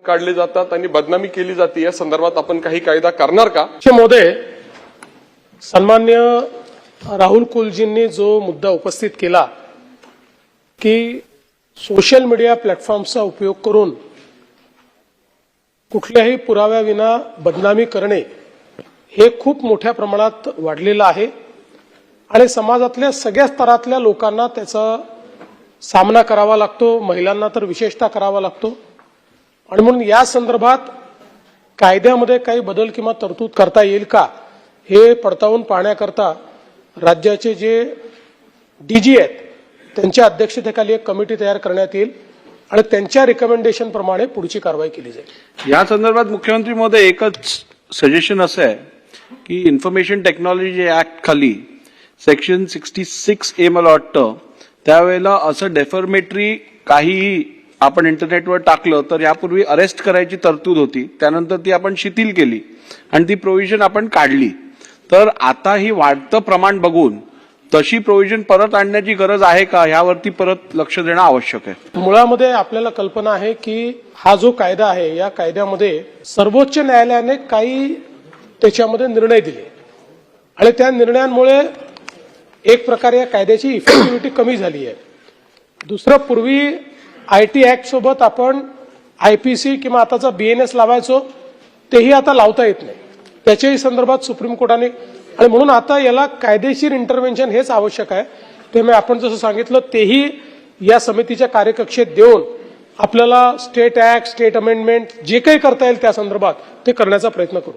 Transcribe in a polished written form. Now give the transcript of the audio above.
काढले जातात आणि बदनामी केली जाते, या संदर्भात आपण काही कायदा करणार का? मोदय, सन्मान्य राहुल कुलजींनी जो मुद्दा उपस्थित केला की सोशल मीडिया प्लॅटफॉर्मचा उपयोग करून कुठल्याही पुराव्याविना बदनामी करणे हे खूप मोठ्या प्रमाणात वाढलेलं आहे आणि समाजातल्या सगळ्या स्तरातल्या लोकांना त्याचा सामना करावा लागतो, महिलांना तर विशेषतः करावा लागतो आणि म्हणून या संदर्भात कायद्यामध्ये काही बदल किंवा तरतूद करता येईल का हे पडताळून पाहण्याकरता राज्याचे जे डीजी आहेत त्यांच्या अध्यक्षतेखाली एक कमिटी तयार करण्यात येईल आणि त्यांच्या रिकमेंडेशन प्रमाणे पुढची कारवाई केली जाईल। या संदर्भात मुख्यमंत्री महोदय एकच सजेशन असं आहे की इन्फॉर्मेशन टेक्नॉलॉजी ऍक्ट खाली सेक्शन 66A मला वाटतं त्यावेळेला असं डेफर्मेटरी काहीही आपण इंटरनेटवर टाकलं तर यापूर्वी अरेस्ट करायची तरतूद होती, त्यानंतर ती आपण शिथिल केली आणि ती प्रोव्हिजन आपण काढली। तर आता ही वाढतं प्रमाण बघून तशी प्रोव्हिजन परत आणण्याची गरज आहे का यावरती परत लक्ष देणं आवश्यक आहे। मुळामध्ये आपल्याला कल्पना आहे की हा जो कायदा आहे या कायद्यामध्ये सर्वोच्च न्यायालयाने काही त्याच्यामध्ये निर्णय दिले आणि त्या निर्णयांमुळे एक प्रकारे या कायद्याची इफेक्टिव्हिटी कमी झाली आहे। दुसरं, पूर्वी IT ऍक्ट सोबत आपण IPC किंवा आताचा BNS लावायचो, तेही आता लावता येत नाही, त्याच्याही संदर्भात सुप्रीम कोर्टाने आणि म्हणून आता याला कायदेशीर इंटरव्हेन्शन हेच आवश्यक आहे। त्यामुळे आपण जसं सांगितलं तेही या समितीच्या कार्यकक्षेत देऊन आपल्याला स्टेट ऍक्ट, स्टेट अमेंडमेंट जे काही करता येईल त्या संदर्भात ते करण्याचा प्रयत्न करू।